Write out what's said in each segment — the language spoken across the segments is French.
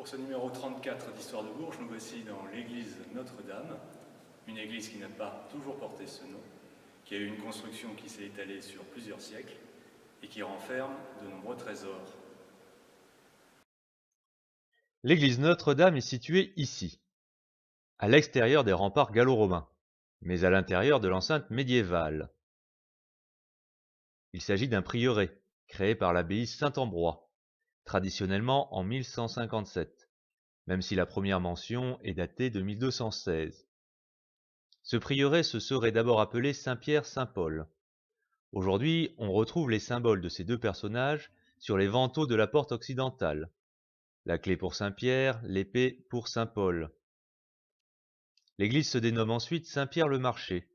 Pour ce numéro 34 d'Histoire de Bourges, nous voici dans l'église Notre-Dame, une église qui n'a pas toujours porté ce nom, qui a eu une construction qui s'est étalée sur plusieurs siècles et qui renferme de nombreux trésors. L'église Notre-Dame est située ici, à l'extérieur des remparts gallo-romains, mais à l'intérieur de l'enceinte médiévale. Il s'agit d'un prieuré, créé par l'abbaye Saint-Ambrois, traditionnellement en 1157, même si la première mention est datée de 1216. Ce prieuré se serait d'abord appelé Saint-Pierre-Saint-Paul. Aujourd'hui, on retrouve les symboles de ces deux personnages sur les vantaux de la porte occidentale. La clé pour Saint-Pierre, l'épée pour Saint-Paul. L'église se dénomme ensuite Saint-Pierre-le-Marché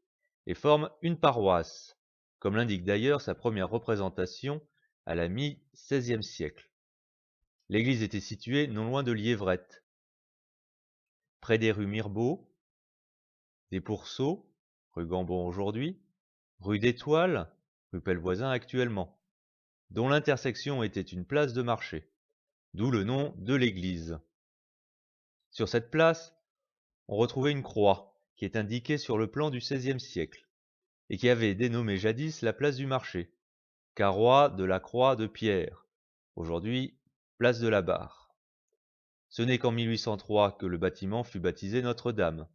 et forme une paroisse, comme l'indique d'ailleurs sa première représentation à la mi-XVIe siècle. L'église était située non loin de Liévrette, près des rues Mirbeau, des Pourceaux, rue Gambon aujourd'hui, rue d'Étoile, rue Pellevoisin actuellement, dont l'intersection était une place de marché, d'où le nom de l'église. Sur cette place, on retrouvait une croix qui est indiquée sur le plan du XVIe siècle et qui avait dénommé jadis la place du marché, carroi de la croix de Pierre, aujourd'hui place de la Barre. Ce n'est qu'en 1803 que le bâtiment fut baptisé Notre-Dame.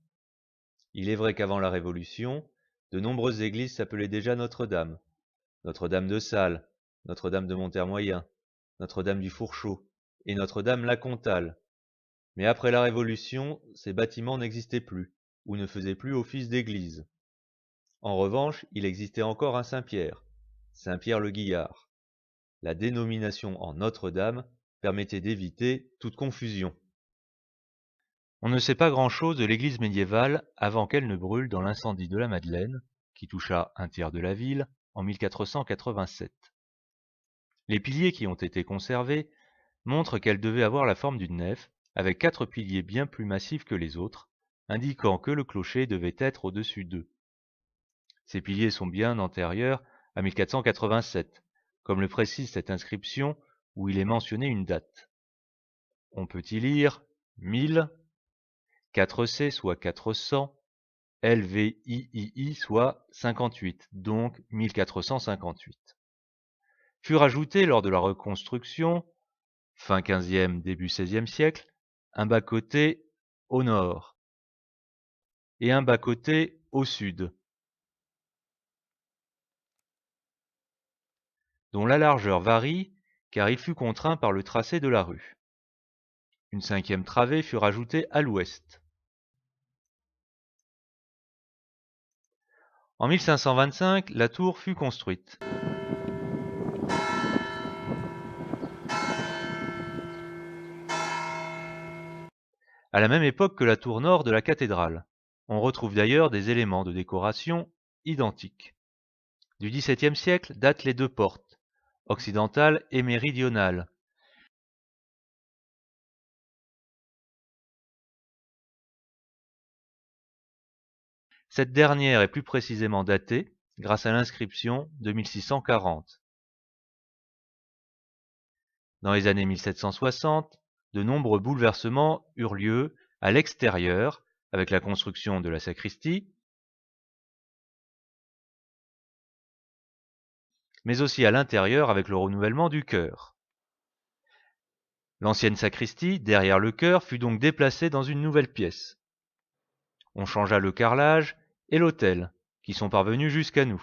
Il est vrai qu'avant la Révolution, de nombreuses églises s'appelaient déjà Notre-Dame, Notre-Dame de Salles, Notre-Dame de Montermoyen, Notre-Dame du Fourchot et Notre-Dame la Comtale. Mais après la Révolution, ces bâtiments n'existaient plus, ou ne faisaient plus office d'église. En revanche, il existait encore un Saint-Pierre, Saint-Pierre-le-Guillard. La dénomination en Notre-Dame permettait d'éviter toute confusion. On ne sait pas grand-chose de l'église médiévale avant qu'elle ne brûle dans l'incendie de la Madeleine, qui toucha un tiers de la ville, en 1487. Les piliers qui ont été conservés montrent qu'elle devait avoir la forme d'une nef, avec 4 piliers bien plus massifs que les autres, indiquant que le clocher devait être au-dessus d'eux. Ces piliers sont bien antérieurs à 1487, comme le précise cette inscription où il est mentionné une date. On peut y lire 1000, 4C soit 400, LVIII soit 58, donc 1458. Furent ajoutés lors de la reconstruction, fin XVe, début XVIe siècle, un bas-côté au nord et un bas-côté au sud, dont la largeur varie car il fut contraint par le tracé de la rue. Une 5e travée fut rajoutée à l'ouest. En 1525, la tour fut construite. À la même époque que la tour nord de la cathédrale. On retrouve d'ailleurs des éléments de décoration identiques. Du XVIIe siècle datent les deux portes, occidentale et méridionale. Cette dernière est plus précisément datée grâce à l'inscription de 1640. Dans les années 1760, de nombreux bouleversements eurent lieu à l'extérieur avec la construction de la sacristie, mais aussi à l'intérieur avec le renouvellement du chœur. L'ancienne sacristie, derrière le chœur, fut donc déplacée dans une nouvelle pièce. On changea le carrelage et l'autel, qui sont parvenus jusqu'à nous.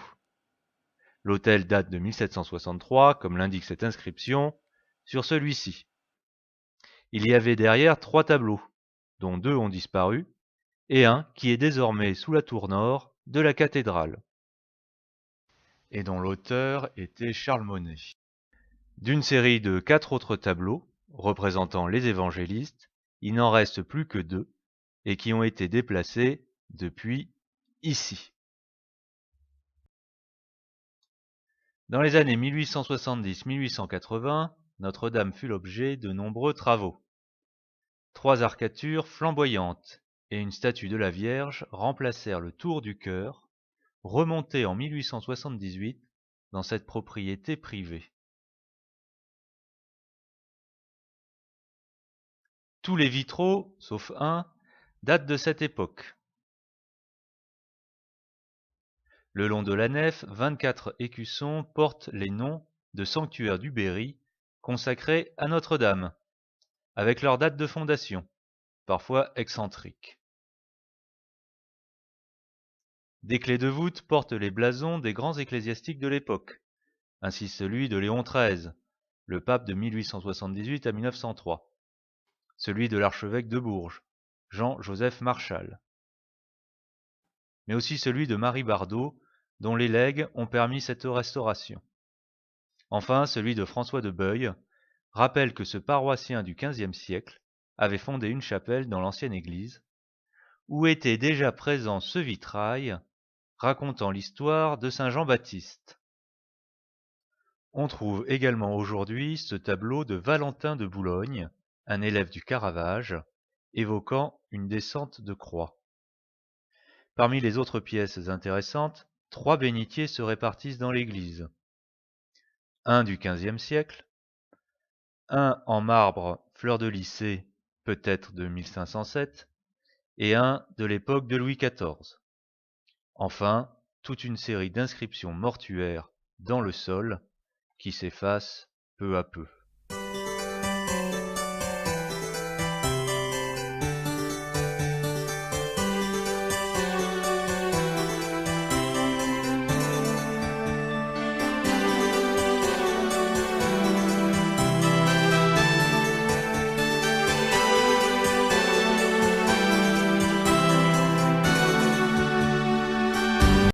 L'autel date de 1763, comme l'indique cette inscription, sur celui-ci. Il y avait derrière 3 tableaux, dont 2 ont disparu, et un qui est désormais sous la tour nord de la cathédrale, et dont l'auteur était Charles Monet. D'une série de 4 autres tableaux, représentant les évangélistes, il n'en reste plus que 2, et qui ont été déplacés depuis ici. Dans les années 1870-1880, Notre-Dame fut l'objet de nombreux travaux. 3 arcatures flamboyantes et une statue de la Vierge remplacèrent le tour du chœur, remonté en 1878 dans cette propriété privée. Tous les vitraux, sauf un, datent de cette époque. Le long de la nef, 24 écussons portent les noms de sanctuaires du Berry consacrés à Notre-Dame, avec leur date de fondation, parfois excentrique. Des clés de voûte portent les blasons des grands ecclésiastiques de l'époque, ainsi celui de Léon XIII, le pape de 1878 à 1903, celui de l'archevêque de Bourges, Jean-Joseph Marchal, mais aussi celui de Marie Bardot, dont les legs ont permis cette restauration. Enfin, celui de François de Beuil rappelle que ce paroissien du XVe siècle avait fondé une chapelle dans l'ancienne église, où était déjà présent ce vitrail racontant l'histoire de saint Jean-Baptiste. On trouve également aujourd'hui ce tableau de Valentin de Boulogne, un élève du Caravage, évoquant une descente de croix. Parmi les autres pièces intéressantes, 3 bénitiers se répartissent dans l'église. Un du XVe siècle, un en marbre fleur-de-lys, peut-être de 1507, et un de l'époque de Louis XIV. Enfin, toute une série d'inscriptions mortuaires dans le sol qui s'effacent peu à peu.